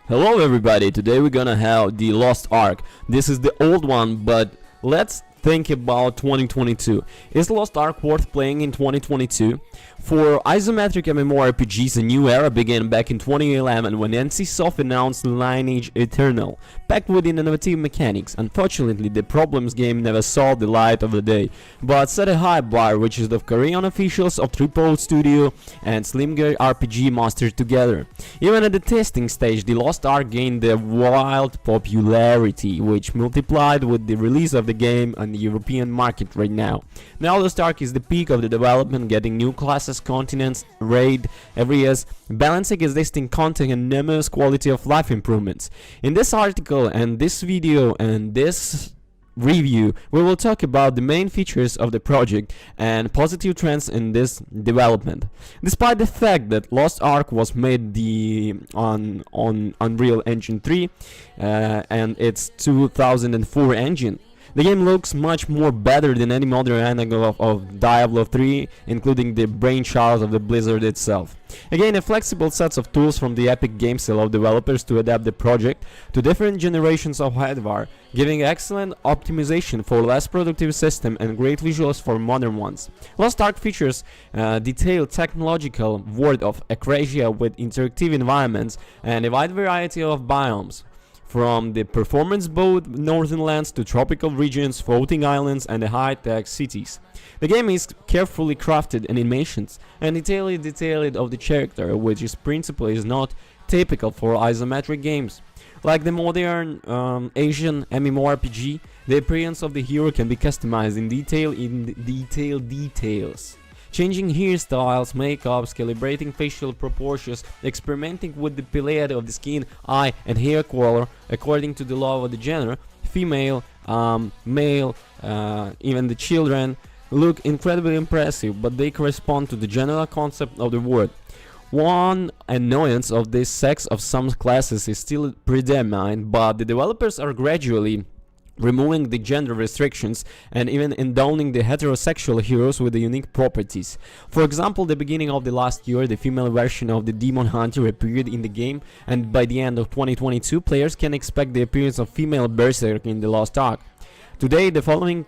Hello everybody, today we're gonna have the Lost Ark. This is the old one, but let's think about 2022. Is Lost Ark worth playing in 2022? For isometric MMORPGs, a new era began back in 2011 when NCSoft announced Lineage Eternal, packed with innovative mechanics. Unfortunately, the problems game never saw the light of the day, but set a high bar, which is the Korean officials of Triple Studio and Slimgear RPG mastered together. Even at the testing stage, the Lost Ark gained a wild popularity, which multiplied with the release of the game on the European market right now. Now Lost Ark is the peak of the development, getting new classes, continents, raid every year, balancing existing content and numerous quality of life improvements. In this article and this video and this review, we will talk about the main features of the project and positive trends in this development. Despite the fact that Lost Ark was made on Unreal Engine 3 and its 2004 engine, the game looks much more better than any modern analog of Diablo 3, including the brainchild of the Blizzard itself. Again, a flexible set of tools from the Epic Games allow developers to adapt the project to different generations of hardware, giving excellent optimization for less productive systems and great visuals for modern ones. Lost Ark features detailed technological world of Ecclesia with interactive environments and a wide variety of biomes, from the performance boat northern lands to tropical regions, floating islands and the high-tech cities. The game is carefully crafted animations and detailed of the character, which is principally is not typical for isometric games. Like the modern Asian MMORPG, the appearance of the hero can be customized in details. Changing hairstyles, makeups, calibrating facial proportions, experimenting with the palette of the skin, eye and hair color according to the law of the gender, female, male, even the children, look incredibly impressive, but they correspond to the general concept of the word. One annoyance of this sex of some classes is still predominant, but the developers are gradually removing the gender restrictions and even endowing the heterosexual heroes with the unique properties. For example, the beginning of the last year, the female version of the Demon Hunter appeared in the game, and by the end of 2022, players can expect the appearance of female Berserk in the Lost Ark. Today, the following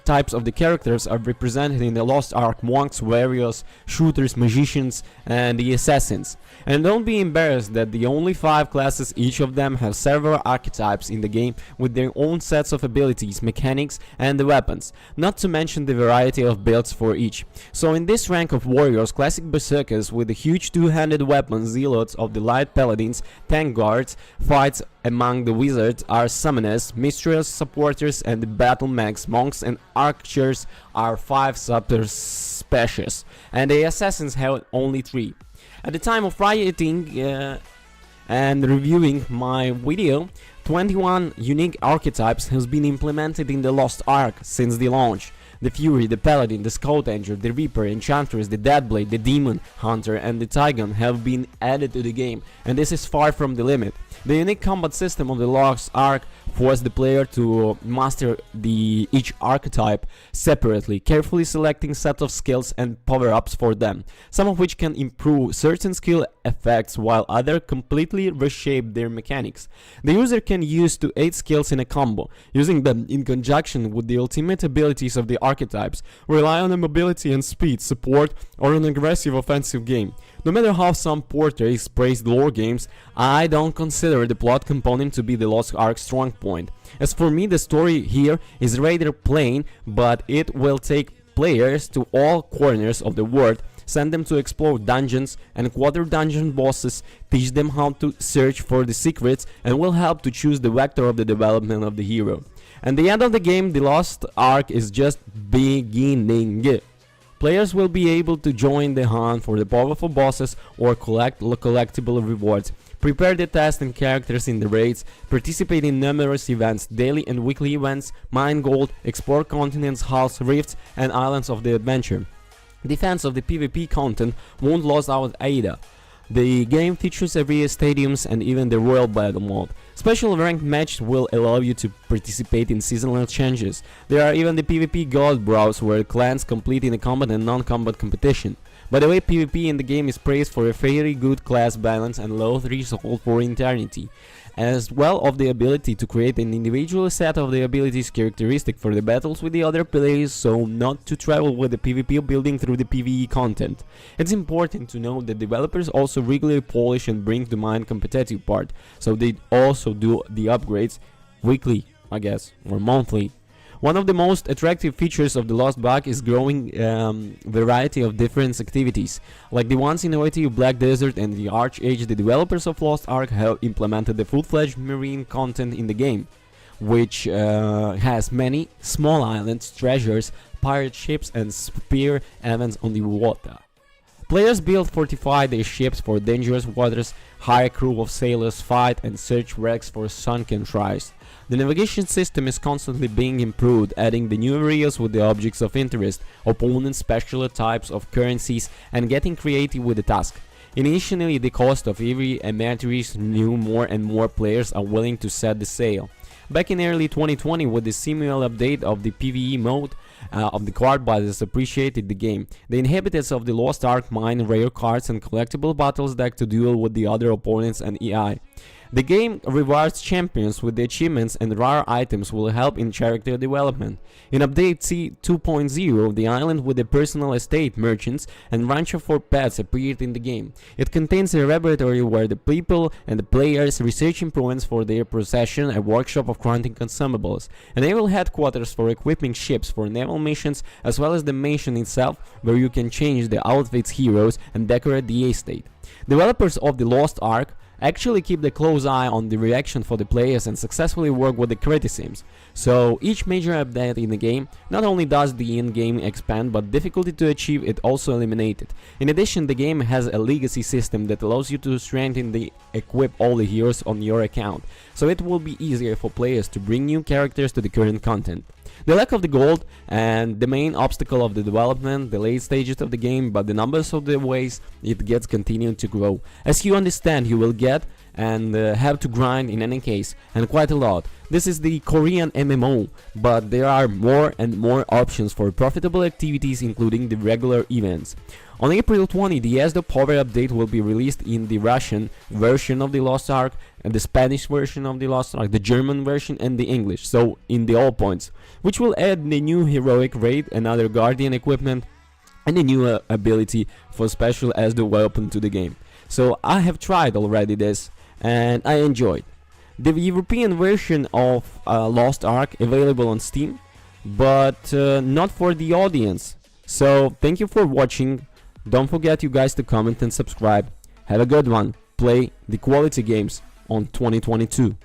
types of the characters are represented in the Lost Ark: monks, warriors, shooters, magicians, and the assassins. And don't be embarrassed that the only 5 classes, each of them have several archetypes in the game with their own sets of abilities, mechanics, and the weapons, not to mention the variety of builds for each. So in this rank of warriors, classic berserkers with the huge two-handed weapons, zealots of the light paladins, tank guards, fights among the wizards are summoners, mistral supporters, and the battle mags, monks and archers are 5 subspecies, and the assassins have only 3. At the time of writing and reviewing my video, 21 unique archetypes has been implemented in the Lost Ark since the launch. The Fury, the Paladin, the Scout Angel, the Reaper, Enchantress, the Deadblade, the Demon Hunter and the Tygon have been added to the game, and this is far from the limit. The unique combat system of the Lost Ark forces the player to master each archetype separately, carefully selecting set of skills and power-ups for them, some of which can improve certain skill effects while others completely reshape their mechanics. The user can use to 8 skills in a combo, using them in conjunction with the ultimate abilities of the archetypes, rely on the mobility and speed, support, or an aggressive offensive game. No matter how some portrays praise lore games, I don't consider the plot component to be the Lost Ark's strong point. As for me, the story here is rather plain, but it will take players to all corners of the world, send them to explore dungeons and quarter dungeon bosses, teach them how to search for the secrets, and will help to choose the vector of the development of the hero. At the end of the game, the Lost Ark is just beginning. Players will be able to join the hunt for the powerful bosses or collect collectible rewards, prepare the tasks and characters in the raids, participate in numerous events, daily and weekly events, mine gold, explore continents, hulls, rifts, and islands of the adventure. Defense of the PvP content won't lose out either. The game features area stadiums and even the Royal Battle mode. Special ranked matches will allow you to participate in seasonal changes. There are even the PvP gold brows where clans compete in a combat and non-combat competition. By the way, PvP in the game is praised for a very good class balance and low threshold for eternity, as well of the ability to create an individual set of the abilities characteristic for the battles with the other players, so not to travel with the PvP building through the PvE content. It's important to note that developers also regularly polish and bring to mind competitive part, so they also do the upgrades weekly, I guess, or monthly. One of the most attractive features of the Lost Ark is growing variety of different activities. Like the ones innovative Black Desert and the Arch-Age, the developers of Lost Ark have implemented the full-fledged marine content in the game, which has many small islands, treasures, pirate ships and spear events on the water. Players build fortify their ships for dangerous waters, hire a crew of sailors, fight and search wrecks for sunken shrines. The navigation system is constantly being improved, adding the new areas with the objects of interest, opponents, special types of currencies, and getting creative with the task. Initially, the cost of every matrix new more and more players are willing to set the sail. Back in early 2020, with the seminal update of the PvE mode of the card battles appreciated the game. The inhabitants of the Lost Ark mine rare cards and collectible battles deck to duel with the other opponents and AI. The game rewards champions with the achievements, and rare items will help in character development. In Update C 2.0, the island with the personal estate, merchants, and rancho for pets appeared in the game. It contains a laboratory where the people and the players research improvements for their possession, a workshop of crafting consumables, a naval headquarters for equipping ships for naval missions, as well as the mansion itself, where you can change the outfits, heroes, and decorate the estate. Developers of the Lost Ark actually keep a close eye on the reaction for the players and successfully work with the criticisms. So each major update in the game not only does the in-game expand, but difficulty to achieve it also eliminated. In addition, the game has a legacy system that allows you to strengthen the equip all the heroes on your account, so it will be easier for players to bring new characters to the current content. The lack of the gold and the main obstacle of the development, the late stages of the game, but the numbers of the ways it gets continue to grow. As you understand, you will get and have to grind in any case, and quite a lot. This is the Korean MMO, but there are more and more options for profitable activities, including the regular events. On April 20, the ESDO Power Update will be released in the Russian version of the Lost Ark, and the Spanish version of the Lost Ark, the German version, and the English, so in the all points, which will add the new heroic raid, another guardian equipment, and a new ability for special ESDO weapon to the game. So I have tried already this, and I enjoyed. The European version of Lost Ark available on Steam, but not for the audience. So thank you for watching. Don't forget you guys to comment and subscribe. Have a good one. Play the quality games on 2022.